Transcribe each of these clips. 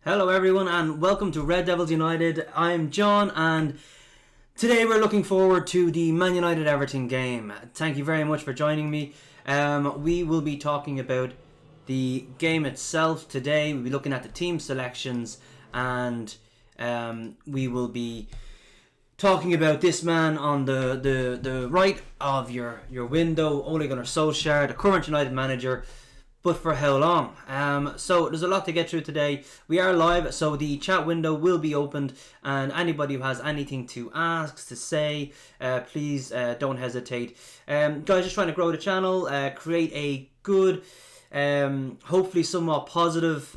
Hello everyone and welcome to Red Devils United. I'm John and today we're looking forward to the Man United Everton game. Thank you very much for joining me. We will be talking about the game itself today. We'll be looking at the team selections and we will be talking about this man on the right of your window, Ole Gunnar Solskjaer, the current United manager. But for how long? So there's a lot to get through today. We are live, so the chat window will be opened, and anybody who has anything to ask, to say, please don't hesitate. Guys, just trying to grow the channel, create a good, hopefully somewhat positive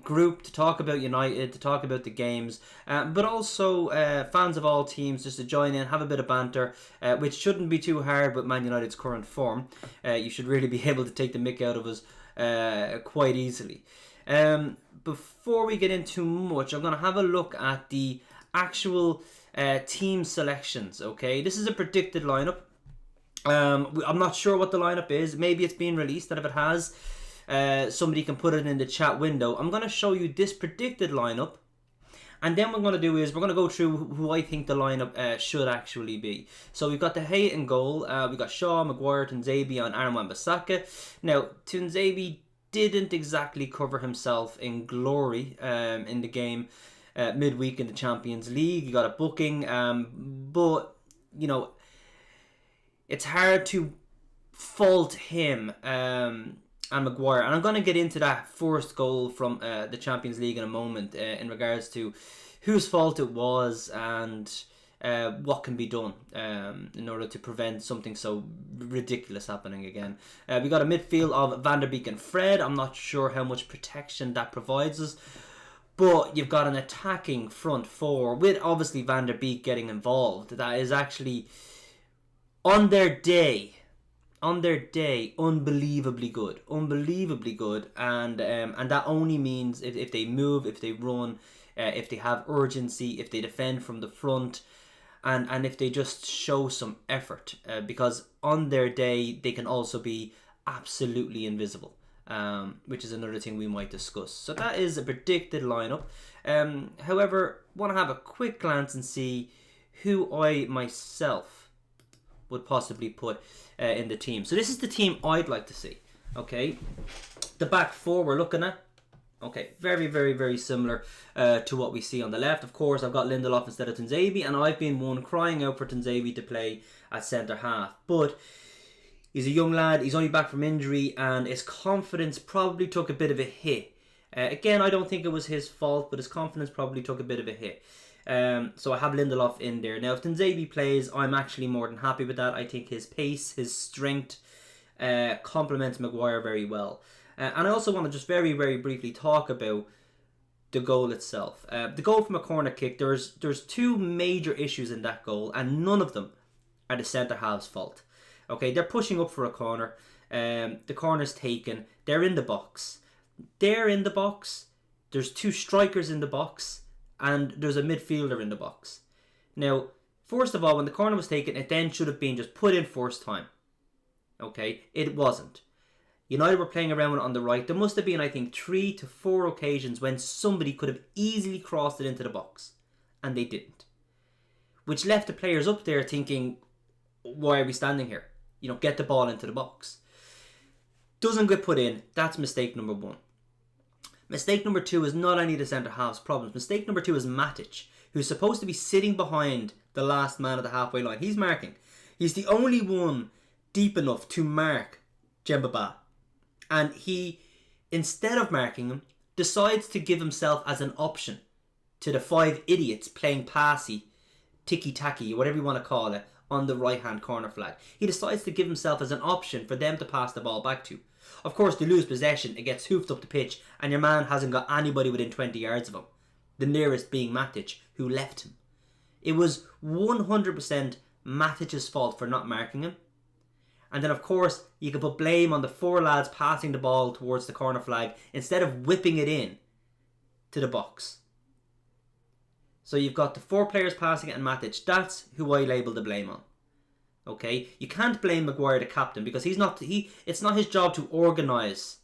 group to talk about United, to talk about the games, but also fans of all teams just to join in, have a bit of banter, which shouldn't be too hard with Man United's current form. You should really be able to take the mick out of us quite easily. Before we get into much, I'm going to have a look at the actual team selections. Okay, this is a predicted lineup. I'm not sure what the lineup is. Maybe it's being released, and if it has, somebody can put it in the chat window. I'm going to show you this predicted lineup, and then what we're going to do is we're going to go through who I think the lineup should actually be. So we've got De Gea in goal. We've got Shaw, Maguire, Tuanzebe, and Aaron Wan-Bissaka. Now, Tuanzebe didn't exactly cover himself in glory in the game midweek in the Champions League. He got a booking, but, you know, it's hard to fault him and Maguire. And I'm going to get into that first goal from the Champions League in a moment in regards to whose fault it was and what can be done in order to prevent something so ridiculous happening again. We got a midfield of Van der Beek and Fred. I'm not sure how much protection that provides us. But you've got an attacking front four with obviously Van der Beek getting involved. That is actually, on their day, unbelievably good, and that only means if they move, if they run, if they have urgency, if they defend from the front, and if they just show some effort, because on their day they can also be absolutely invisible, which is another thing we might discuss. So that is a predicted lineup. However, want to have a quick glance and see who I myself would possibly put in the team. So this is the team I'd like to see. Okay, the back four we're looking at. Okay, very, very, very similar to what we see on the left. Of course, I've got Lindelof instead of Tuanzebe, and I've been one crying out for Tuanzebe to play at centre half. But he's a young lad, he's only back from injury, and his confidence probably took a bit of a hit. Again, I don't think it was his fault, but his confidence probably took a bit of a hit. So I have Lindelof in there. Now, if Tuanzebe plays, I'm actually more than happy with that. I think his pace, his strength complements Maguire very well. And I also want to just very, very briefly talk about the goal itself. The goal from a corner kick, there's two major issues in that goal, and none of them are the centre-half's fault. Okay, they're pushing up for a corner. The corner's taken. They're in the box. There's two strikers in the box, and there's a midfielder in the box. Now, first of all, when the corner was taken, it then should have been just put in first time. Okay, it wasn't. United were playing around with it on the right. There must have been, I think, 3 to 4 occasions when somebody could have easily crossed it into the box, and they didn't. Which left the players up there thinking, why are we standing here? You know, get the ball into the box. Doesn't get put in. That's mistake number 1. Mistake number 2 is not any of the centre-half's problems. Mistake number 2 is Matic, who's supposed to be sitting behind the last man at the halfway line. He's marking. He's the only one deep enough to mark Djembaba. And he, instead of marking him, decides to give himself as an option to the 5 idiots playing passy, ticky-tacky, whatever you want to call it, on the right-hand corner flag. He decides to give himself as an option for them to pass the ball back to. Of course, they lose possession, it gets hoofed up the pitch, and your man hasn't got anybody within 20 yards of him. The nearest being Matic, who left him. It was 100% Matic's fault for not marking him. And then, of course, you can put blame on the 4 lads passing the ball towards the corner flag instead of whipping it in to the box. So you've got the 4 players passing it and Matic. That's who I label the blame on. Okay, you can't blame Maguire, the captain, because it's not his job to organise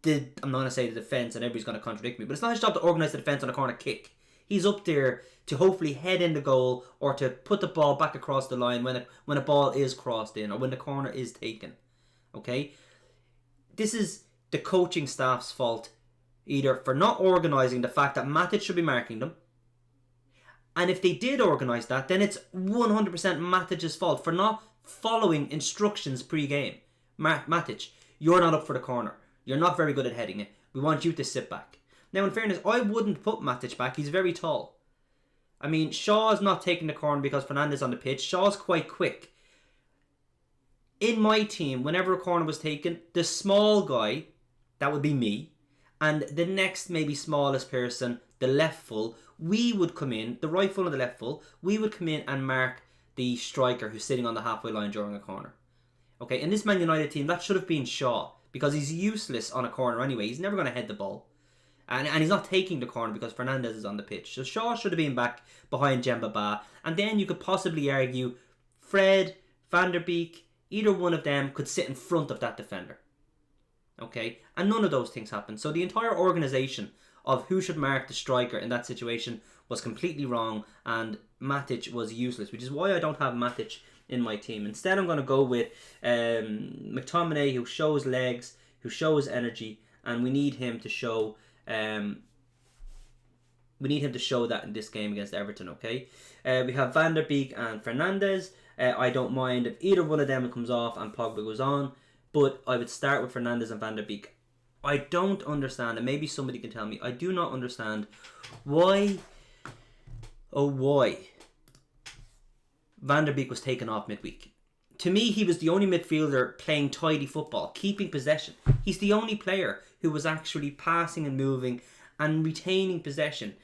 I'm not going to say the defence, and everybody's going to contradict me, but it's not his job to organise the defence on a corner kick. He's up there to hopefully head in the goal or to put the ball back across the line when a ball is crossed in or when the corner is taken. Okay? This is the coaching staff's fault, either for not organising the fact that Matic should be marking them, and if they did organise that, then it's 100% Matic's fault for not following instructions pre-game. Matic, you're not up for the corner. You're not very good at heading it. We want you to sit back. Now, in fairness, I wouldn't put Matic back. He's very tall. I mean, Shaw's not taking the corner because Fernandes on the pitch. Shaw's quite quick. In my team, whenever a corner was taken, the small guy, that would be me, and the next maybe smallest person, the left full, we would come in, the right full and the left full, we would come in and mark the striker who's sitting on the halfway line during a corner. Okay, in this Man United team, that should have been Shaw, because he's useless on a corner anyway. He's never going to head the ball. And he's not taking the corner because Fernandes is on the pitch. So Shaw should have been back behind Demba Ba. And then you could possibly argue Fred, Van der Beek, either one of them could sit in front of that defender. Okay? And none of those things happened. So the entire organisation of who should mark the striker in that situation was completely wrong. And Matic was useless, which is why I don't have Matic in my team. Instead, I'm going to go with McTominay, who shows legs, who shows energy, and we need him to show that in this game against Everton. Okay, we have Van der Beek and Fernandes. I don't mind if either one of them comes off and Pogba goes on, but I would start with Fernandes and Van der Beek. I don't understand, and maybe somebody can tell me, I do not understand why Van der Beek was taken off midweek. To me, he was the only midfielder playing tidy football, keeping possession. He's the only player who was actually passing and moving and retaining possession.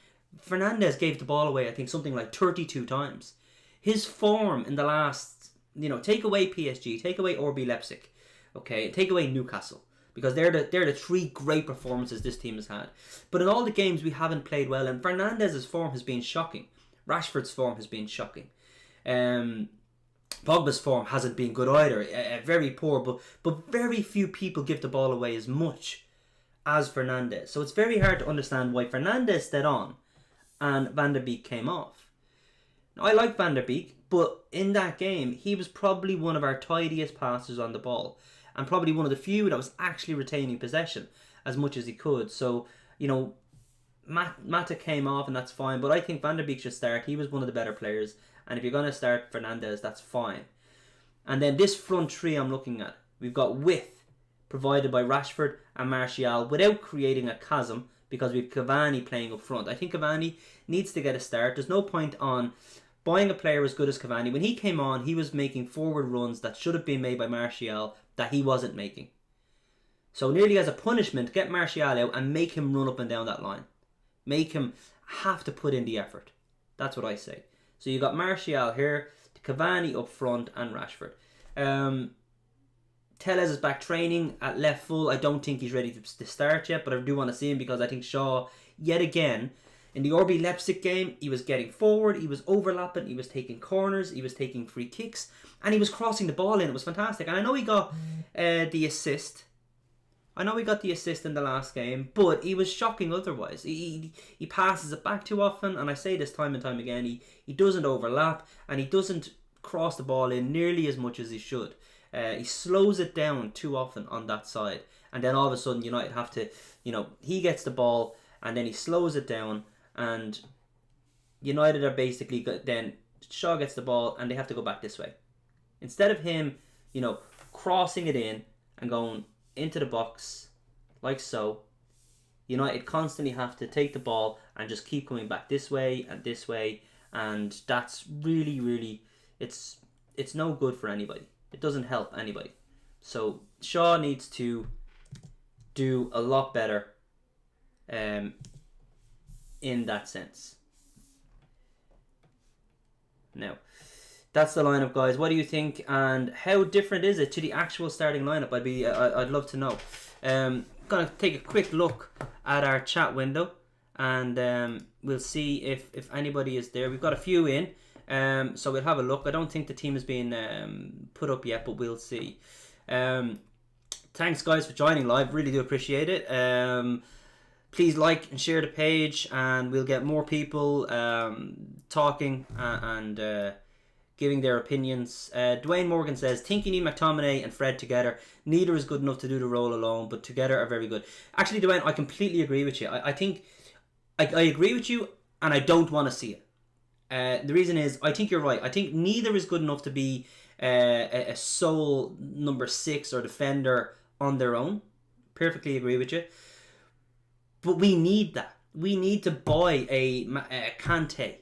Fernandes gave the ball away, I think, something like 32 times. His form in the last, take away PSG, take away RB Leipzig, okay, take away Newcastle, because they're the three great performances this team has had. But in all the games, we haven't played well, and Fernandes' form has been shocking. Rashford's form has been shocking. Pogba's form hasn't been good either, very poor, but very few people give the ball away as much as Fernandes. So it's very hard to understand why Fernandes stayed on and Van der Beek came off. Now, I like Van der Beek, but in that game, he was probably one of our tidiest passers on the ball, and probably one of the few that was actually retaining possession as much as he could. So, Mata came off, and that's fine, but I think Van der Beek should start. He was one of the better players, and if you're going to start Fernandes, that's fine. And then this front three I'm looking at, we've got width provided by Rashford and Martial without creating a chasm, because we've Cavani playing up front. I think Cavani needs to get a start. There's no point on buying a player as good as Cavani. When he came on, he was making forward runs that should have been made by Martial that he wasn't making. So nearly as a punishment, get Martial out and make him run up and down that line. Make him have to put in the effort. That's what I say. So you got Martial here, Cavani up front, and Rashford. Tellez is back training at left full. I don't think he's ready to start yet, but I do want to see him because I think Shaw, yet again, in the RB Leipzig game, he was getting forward, he was overlapping, he was taking corners, he was taking free kicks, and he was crossing the ball in. It was fantastic. And I know he got the assist. I know he got the assist in the last game, but he was shocking otherwise. He passes it back too often, and I say this time and time again, he doesn't overlap, and he doesn't cross the ball in nearly as much as he should. He slows it down too often on that side, and then all of a sudden United have to, he gets the ball, and then he slows it down, and United are basically, then Shaw gets the ball, and they have to go back this way. Instead of him, crossing it in and going into the box like so, United constantly have to take the ball and just keep coming back this way, and that's really, really, it's no good for anybody. It doesn't help anybody. So Shaw needs to do a lot better in that sense. Now, that's the lineup, guys. What do you think, and how different is it to the actual starting lineup? I'd love to know. Gonna take a quick look at our chat window, and we'll see if anybody is there. We've got a few in. So we'll have a look. I don't think the team has been put up yet, but we'll see. thanks guys for joining live. Really do appreciate it. Please like and share the page, and we'll get more people talking and giving their opinions. Dwayne Morgan says, think you need McTominay and Fred together. Neither is good enough to do the role alone, but together are very good. Actually, Dwayne, I completely agree with you. I think I agree with you, and I don't want to see it. The reason is, I think you're right. I think neither is good enough to be a sole number 6 or defender on their own. Perfectly agree with you. But we need that. We need to buy a Kante,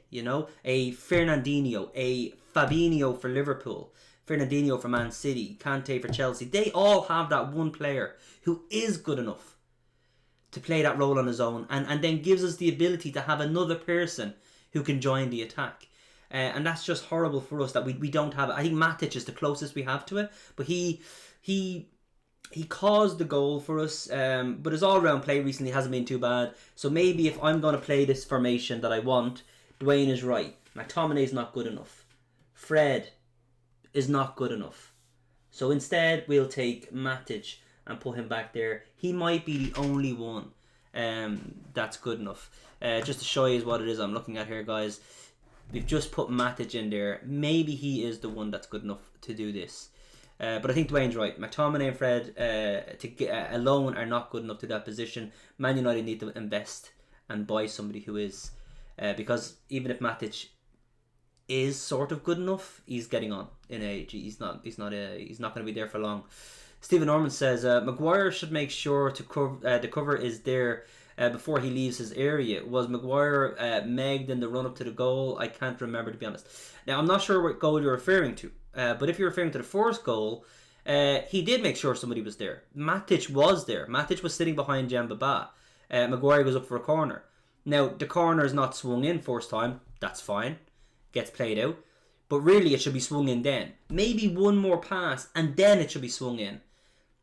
a Fernandinho, a Fabinho for Liverpool, Fernandinho for Man City, Kante for Chelsea. They all have that one player who is good enough to play that role on his own, and then gives us the ability to have another person who can join the attack. And that's just horrible for us that we don't have it. I think Matic is the closest we have to it, but he caused the goal for us, but his all-round play recently hasn't been too bad. So maybe if I'm going to play this formation that I want, Dwayne is right. McTominay is not good enough. Fred is not good enough. So instead, we'll take Matic and put him back there. He might be the only one that's good enough. Just to show you what it is I'm looking at here, guys. We've just put Matic in there. Maybe he is the one that's good enough to do this. But I think Dwayne's right. McTominay and Fred alone are not good enough to that position. Man United need to invest and buy somebody who is, because even if Matic is sort of good enough, he's getting on in age. He's not going to be there for long. Stephen Norman says Maguire should make sure to the cover is there before he leaves his area. Was Maguire megged in the run up to the goal? I can't remember, to be honest. Now, I'm not sure what goal you're referring to. But if you're referring to the first goal, he did make sure somebody was there. Matic was there. Matic was sitting behind Dembaba. Maguire goes up for a corner. Now, the corner is not swung in first time. That's fine. Gets played out. But really, it should be swung in then. Maybe one more pass, and then it should be swung in.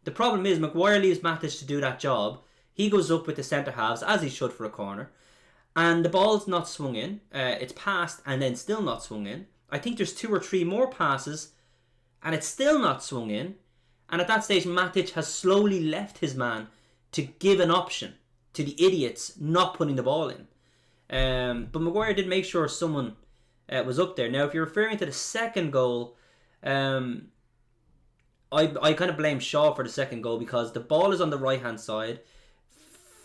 The problem is, Maguire leaves Matic to do that job. He goes up with the centre-halves, as he should, for a corner. And the ball's not swung in. It's passed, and then still not swung in. I think there's 2 or 3 more passes, and it's still not swung in. And at that stage, Matic has slowly left his man to give an option to the idiots not putting the ball in. But Maguire did make sure someone was up there. Now, if you're referring to the second goal, I kind of blame Shaw for the second goal, because the ball is on the right-hand side.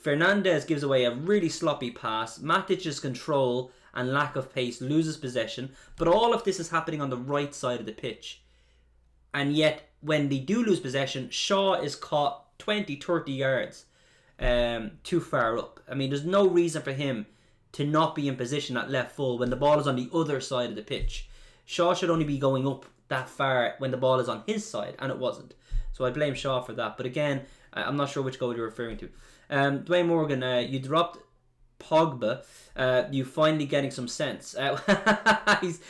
Fernandez gives away a really sloppy pass. Matic's control and lack of pace loses possession, but all of this is happening on the right side of the pitch. And yet, when they do lose possession, Shaw is caught 20-30 yards too far up. I mean, there's no reason for him to not be in position at left full when the ball is on the other side of the pitch. Shaw should only be going up that far when the ball is on his side, and it wasn't. So I blame Shaw for that. But again, I'm not sure which goal you're referring to. Dwayne Morgan, you dropped Pogba. You finally getting some sense.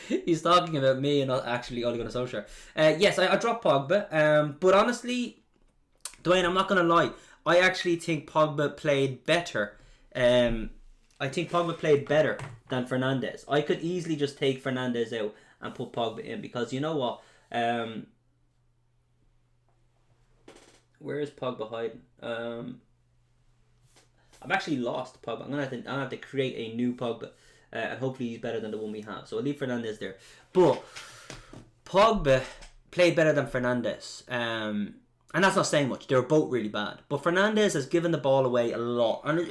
He's talking about me and not actually Ole Gunnar Solskjaer. Yes, I dropped Pogba. But honestly, Dwayne, I'm not going to lie. I actually think Pogba played better. I think Pogba played better than Fernandez. I could easily just take Fernandez out and put Pogba in, because you know what? Where is Pogba hiding? I've actually lost Pogba. I'm gonna have to create a new Pogba, and hopefully he's better than the one we have. So I'll leave Fernandez there. But Pogba played better than Fernandez, and that's not saying much. They were both really bad. But Fernandez has given the ball away a lot, and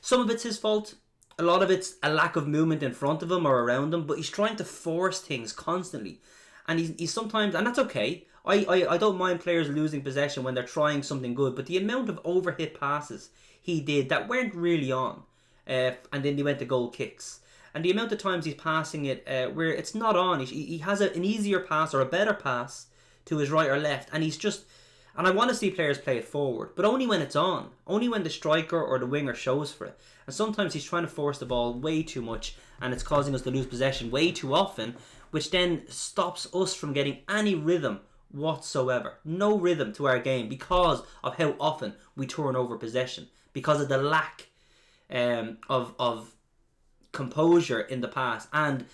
some of it's his fault. A lot of it's a lack of movement in front of him or around him. But he's trying to force things constantly, and he's sometimes, and that's okay. I don't mind players losing possession when they're trying something good, but the amount of overhit passes he did that weren't really on, and then they went to goal kicks, and the amount of times he's passing it where it's not on, he has an easier pass or a better pass to his right or left, and he's just, and I want to see players play it forward, but only when it's on, only when the striker or the winger shows for it. And sometimes he's trying to force the ball way too much, and it's causing us to lose possession way too often, which then stops us from getting any rhythm whatsoever. No rhythm to our game because of how often we turn over possession, because of the lack of composure in the pass, and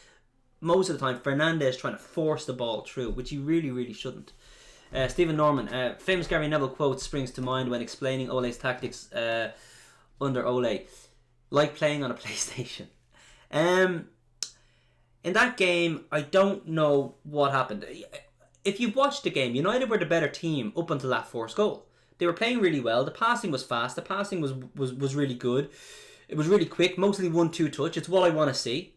most of the time Fernandez trying to force the ball through, which he really, really shouldn't. Stephen Norman, famous Gary Neville quote springs to mind when explaining Ole's tactics under Ole. Like playing on a PlayStation. In that game, I don't know what happened. If you've watched the game, United were the better team up until that forced goal. They were playing really well. The passing was fast. The passing was really good. It was really quick. Mostly 1-2 touch. It's what I want to see.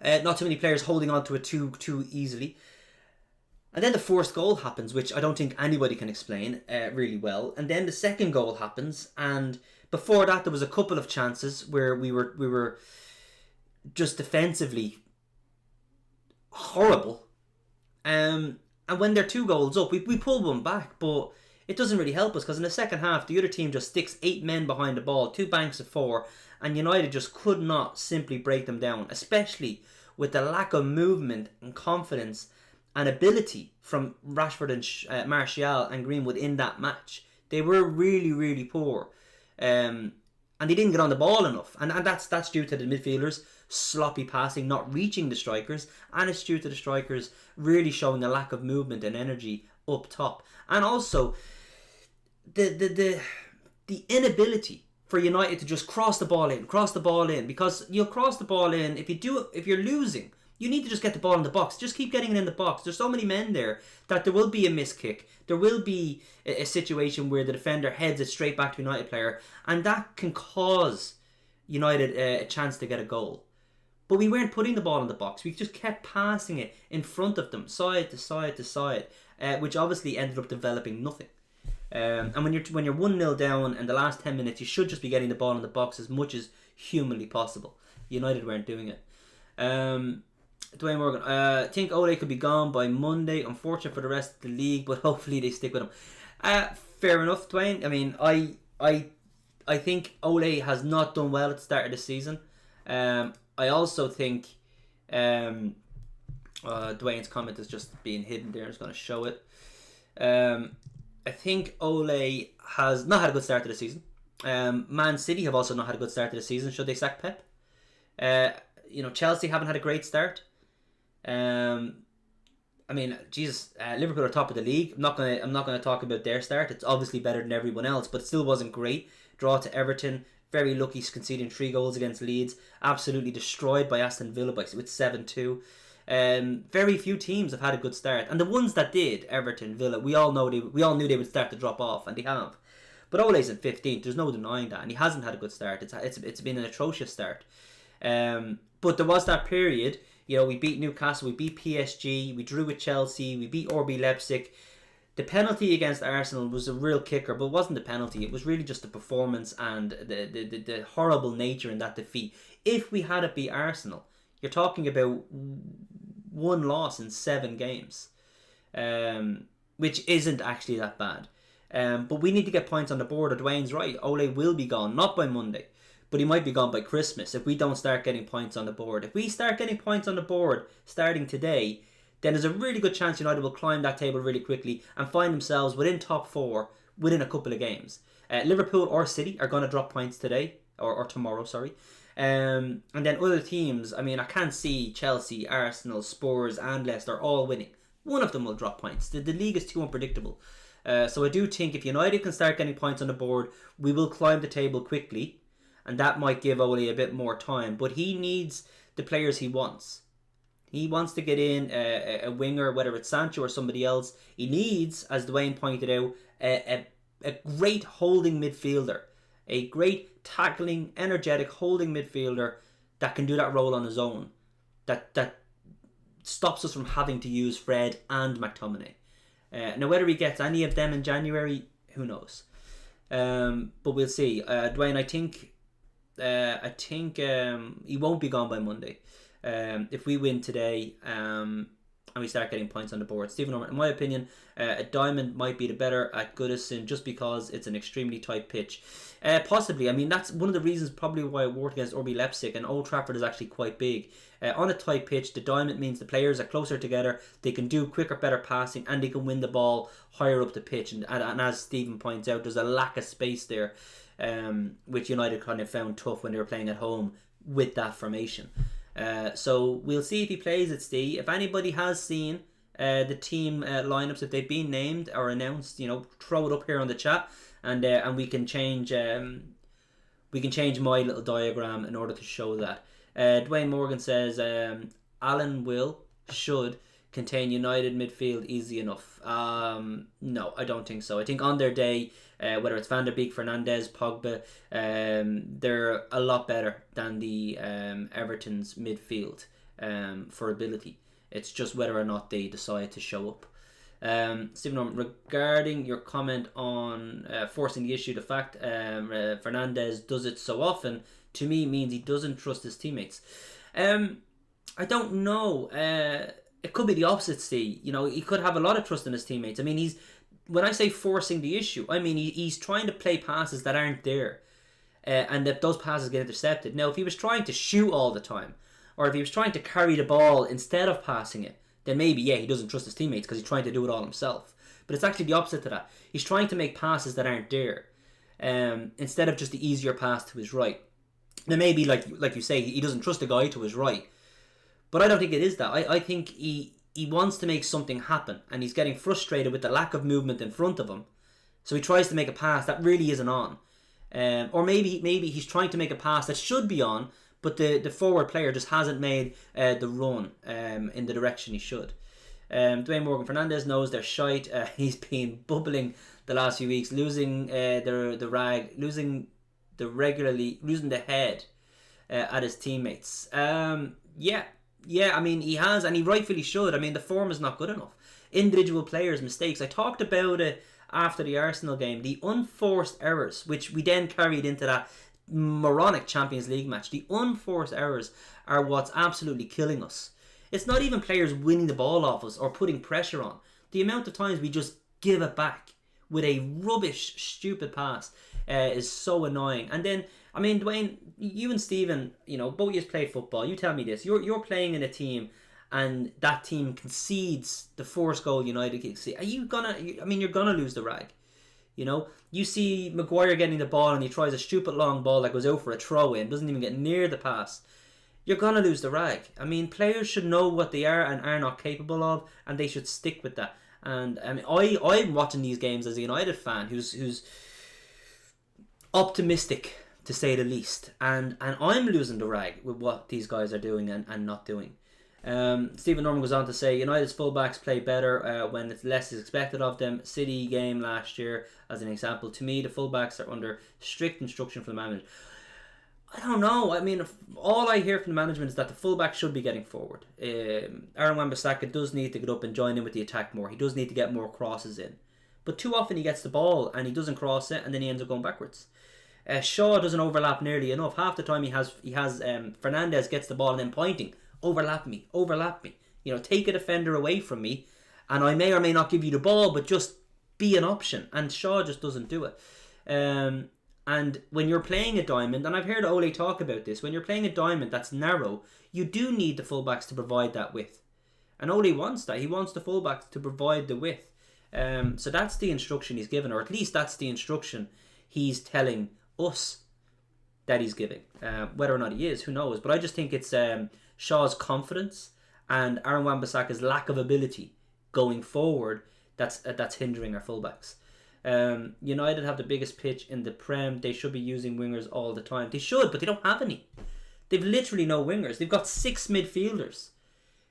Not too many players holding on to it too easily. And then the forced goal happens, which I don't think anybody can explain really well. And then the second goal happens, and before that there was a couple of chances where we were just defensively horrible. And when they're 2 goals up, we pulled one back, but it doesn't really help us because in the second half the other team just sticks 8 men behind the ball, 2 banks of 4, and United just could not simply break them down, especially with the lack of movement and confidence and ability from Rashford and Martial and Greenwood in that match. They were really, really poor. And they didn't get on the ball enough. And that's due to the midfielders sloppy passing, not reaching the strikers, and it's due to the strikers really showing a lack of movement and energy up top. And also the inability for United to just cross the ball in, because you'll cross the ball in if you're losing. You need to just get the ball in the box. Just keep getting it in the box. There's so many men there that there will be a miss kick. There will be a situation where the defender heads it straight back to a United player, and that can cause United a chance to get a goal. But we weren't putting the ball in the box. We just kept passing it in front of them, side to side to side, which obviously ended up developing nothing. And when you're 1-0 down in the last 10 minutes, you should just be getting the ball in the box as much as humanly possible. United weren't doing it. Dwayne Morgan, I think Ole could be gone by Monday. Unfortunate for the rest of the league, but hopefully they stick with him. Fair enough, Dwayne. I mean, I think Ole has not done well at the start of the season. I also think Dwayne's comment is just being hidden there. I'm just going to show it. I think Ole has not had a good start to the season. Man City have also not had a good start to the season. Should they sack Pep? Chelsea haven't had a great start. I mean, Jesus, Liverpool are top of the league. I'm not gonna talk about their start. It's obviously better than everyone else, but it still wasn't great. Draw to Everton, very lucky conceding 3 goals against Leeds. Absolutely destroyed by Aston Villa with 7-2. Very few teams have had a good start, and the ones that did, Everton, Villa, we all knew they would start to drop off, and they have. But Ole's in 15th. There's no denying that, and he hasn't had a good start. It's been an atrocious start. But there was that period. We beat Newcastle, we beat PSG, we drew with Chelsea, we beat RB Leipzig. The penalty against Arsenal was a real kicker, but it wasn't the penalty. It was really just the performance and the horrible nature in that defeat. If we had it beat Arsenal, you're talking about 1 loss in 7 games, which isn't actually that bad. But we need to get points on the board. Dwayne's right. Ole will be gone, not by Monday, but he might be gone by Christmas if we don't start getting points on the board. If we start getting points on the board starting today, then there's a really good chance United will climb that table really quickly and find themselves within top 4 within a couple of games. Liverpool or City are going to drop points today, or tomorrow, sorry. And then other teams, I mean, I can't see Chelsea, Arsenal, Spurs and Leicester all winning. One of them will drop points. The league is too unpredictable. So I do think if United can start getting points on the board, we will climb the table quickly. And that might give Ole a bit more time. But he needs the players he wants. He wants to get in a winger, whether it's Sancho or somebody else. He needs, as Dwayne pointed out, a great holding midfielder. A great tackling, energetic holding midfielder that can do that role on his own. That stops us from having to use Fred and McTominay. Now, whether he gets any of them in January, who knows? But we'll see. Dwayne, I think he won't be gone by Monday. If we win today and we start getting points on the board. Stephen Norman, in my opinion, a diamond might be the better at Goodison just because it's an extremely tight pitch. Possibly. I mean, that's one of the reasons probably why it worked against RB Leipzig, and Old Trafford is actually quite big. On a tight pitch, the diamond means the players are closer together, they can do quicker, better passing, and they can win the ball higher up the pitch. And as Stephen points out, there's a lack of space there, which United kind of found tough when they were playing at home with that formation. So we'll see if he plays it, Steve. If anybody has seen the team lineups if they've been named or announced. Throw it up here on the chat, and we can change my little diagram in order to show that. Dwayne Morgan says Alan should contain United midfield easy enough. No, I don't think so. I think on their day, whether it's Van der Beek, Fernandes, Pogba, they're a lot better than the Everton's midfield for ability. It's just whether or not they decide to show up. Stephen Norman, regarding your comment on forcing the issue, the fact Fernandes does it so often, to me means he doesn't trust his teammates. I don't know. It could be the opposite, Steve. He could have a lot of trust in his teammates. I mean, when I say forcing the issue, I mean he's trying to play passes that aren't there, and that those passes get intercepted. Now, if he was trying to shoot all the time, or if he was trying to carry the ball instead of passing it, then maybe, he doesn't trust his teammates because he's trying to do it all himself. But it's actually the opposite to that. He's trying to make passes that aren't there, instead of just the easier pass to his right. Now, maybe, like you say, he doesn't trust the guy to his right. But I don't think it is that. I think he wants to make something happen, and he's getting frustrated with the lack of movement in front of him. So he tries to make a pass that really isn't on. Or maybe he's trying to make a pass that should be on, but the forward player just hasn't made the run in the direction he should. Dwayne Morgan, Fernandes knows they're shite. He's been bubbling the last few weeks, losing the head at his teammates. Yeah, I mean, he has, and he rightfully should. I mean, the form is not good enough. Individual players' mistakes. I talked about it after the Arsenal game. The unforced errors, which we then carried into that moronic Champions League match. The unforced errors are what's absolutely killing us. It's not even players winning the ball off us or putting pressure on. The amount of times we just give it back with a rubbish, stupid pass is so annoying. And then, I mean, Dwayne, you and Stephen, both of you play football. You tell me this. You're playing in a team, and that team concedes the first goal United concede. You're gonna lose the rag. You see Maguire getting the ball and he tries a stupid long ball that goes out for a throw in, doesn't even get near the pass. You're gonna lose the rag. I mean, players should know what they are and are not capable of, and they should stick with that. And I mean, I'm watching these games as a United fan who's optimistic, to say the least, and I'm losing the rag with what these guys are doing and not doing. Stephen Norman goes on to say United's fullbacks play better when it's less is expected of them. City game last year as an example. To me, the fullbacks are under strict instruction from the management. I don't know. I mean, all I hear from the management is that the fullback should be getting forward. Aaron Wan-Bissaka does need to get up and join in with the attack more. He does need to get more crosses in, but too often he gets the ball and he doesn't cross it, and then he ends up going backwards. Shaw doesn't overlap nearly enough. Half the time he has Fernandes gets the ball and then pointing, overlap me. Take a defender away from me, and I may or may not give you the ball, but just be an option. And Shaw just doesn't do it. And when you're playing a diamond, and I've heard Ole talk about this, when you're playing a diamond that's narrow, you do need the fullbacks to provide that width. And Ole wants that. He wants the fullbacks to provide the width. So that's the instruction he's given, or at least that's the instruction he's telling us that he's giving. Whether or not he is, who knows? But I just think it's Shaw's confidence and Aaron Wan-Bissaka's lack of ability going forward that's hindering our fullbacks. United have the biggest pitch in the Prem. They should be using wingers all the time. They should, but they don't have any. They've literally no wingers. They've got 6 midfielders.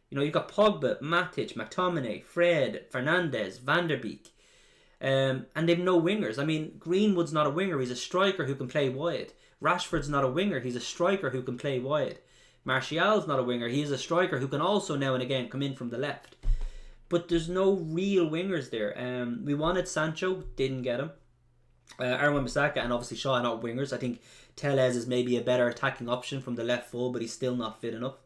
You've got Pogba, Matic, McTominay, Fred, Fernandes, Van der Beek. And they've no wingers. I mean, Greenwood's not a winger. He's a striker who can play wide. Rashford's not a winger. He's a striker who can play wide. Martial's not a winger. He is a striker who can also now and again come in from the left. But there's no real wingers there. We wanted Sancho, didn't get him. Aaron Wan-Bissaka and obviously Shaw are not wingers. I think Tellez is maybe a better attacking option from the left full, but he's still not fit enough.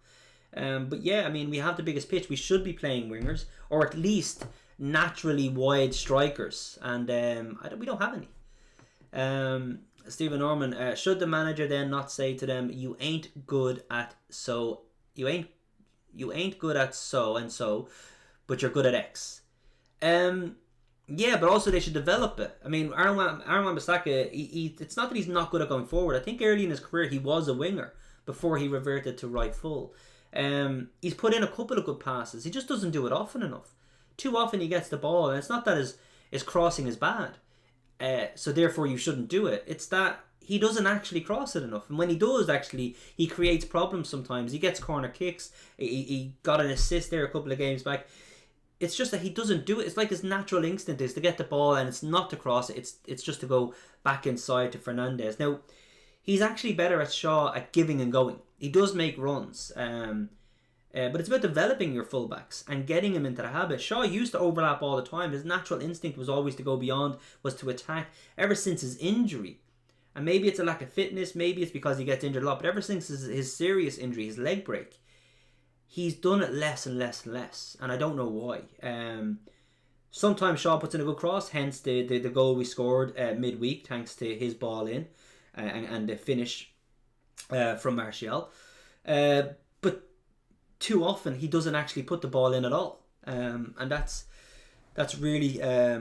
But yeah, I mean, we have the biggest pitch. We should be playing wingers, or at least naturally wide strikers, and we don't have any. Stephen Norman, should the manager then not say to them, you ain't good at so and so, but you're good at X? Yeah, but also they should develop it. I mean, Aaron Wan-Bissaka, it's not that he's not good at going forward. I think early in his career he was a winger before he reverted to right full. He's put in a couple of good passes. He just doesn't do it often enough. too often he gets the ball, and it's not that his crossing is bad, so therefore you shouldn't do it. It's that he doesn't actually cross it enough, and when he does, actually, he creates problems sometimes. He gets corner kicks. He got an assist there a couple of games back. It's just that he doesn't do it. It's like his natural instinct is to get the ball, and it's not to cross it. It's just to go back inside to Fernandes. Now, he's actually better at Shaw at giving and going. He does make runs, but it's about developing your fullbacks and getting him into the habit. Shaw used to overlap all the time. His natural instinct was always to go beyond, was to attack. Ever since his injury, and maybe it's a lack of fitness, maybe it's because he gets injured a lot, but ever since his serious injury, his leg break, he's done it less and less and less, and I don't know why. Sometimes Shaw puts in a good cross, hence the goal we scored midweek, thanks to his ball in and the finish from Martial. But too often he doesn't actually put the ball in at all, and that's really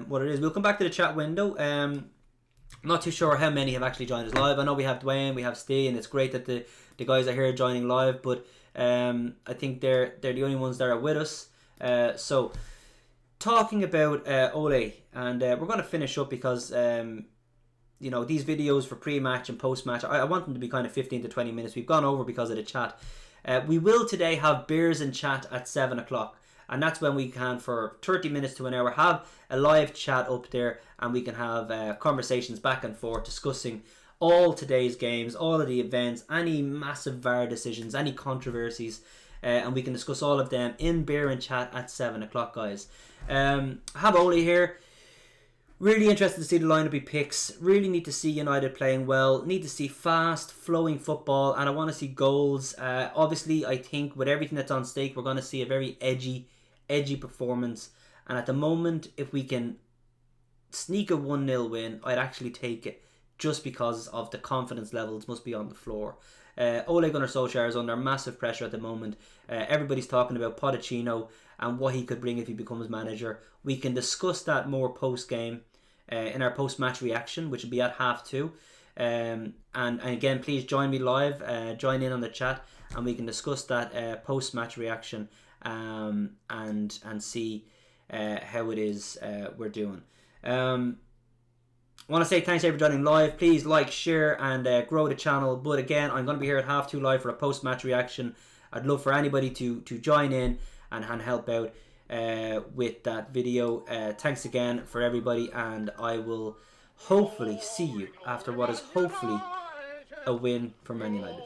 what it is. We'll come back to the chat window. I'm not too sure how many have actually joined us live. I know we have Dwayne, we have Steve, and it's great that the guys are here joining live, but I think they're the only ones that are with us. So talking about Ole, and we're going to finish up because these videos for pre-match and post-match, I want them to be kind of 15 to 20 minutes. We've gone over because of the chat. We will today have beers and chat at 7 o'clock, and that's when we can, for 30 minutes to an hour, have a live chat up there, and we can have conversations back and forth discussing all today's games, all of the events, any massive VAR decisions, any controversies, and we can discuss all of them in beer and chat at 7 o'clock, guys. Have Ole here. Really interested to see the lineup he picks. Really need to see United playing well. Need to see fast, flowing football, and I want to see goals. Obviously, I think with everything that's on stake, we're going to see a very edgy performance. And at the moment, if we can sneak a 1-0 win, I'd actually take it, just because of the confidence levels must be on the floor. Ole Gunnar Solskjaer is under massive pressure at the moment. Everybody's talking about Pochettino and what he could bring if he becomes manager. We can discuss that more post-game in our post-match reaction, which will be at 2:30. And again, please join me live, join in on the chat, and we can discuss that post-match reaction and see how it is we're doing. I want to say thanks for joining live. Please like, share, and grow the channel. But again, I'm going to be here at 2:30 live for a post-match reaction. I'd love for anybody to join in and help out with that video. Thanks again for everybody, and I will hopefully see you after what is hopefully a win for Man United.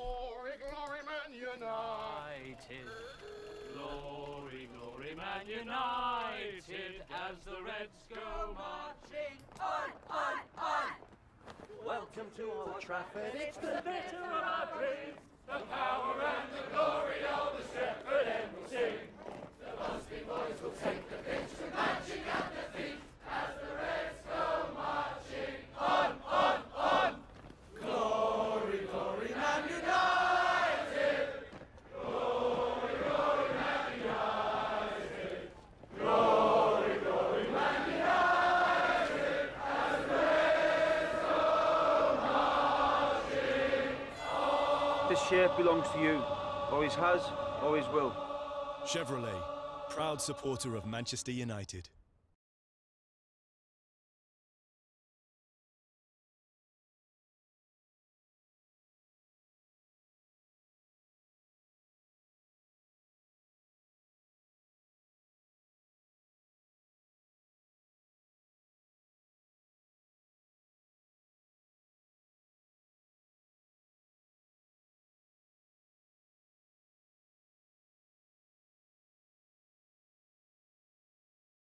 Glory, glory, Man United, as the Reds go marching on, on, on. Welcome to Old Trafford, it's the better of our dreams. The power and the glory of the Shepherd and we'll sing. The Musty boys will take the pitch with magic at their feet as the Reds go marching on, on, on. Glory, glory, Man United. Glory, glory, Man United. Glory, glory, Man United. As the Reds go marching on. This shirt belongs to you. Always has, always will. Chevrolet, proud supporter of Manchester United.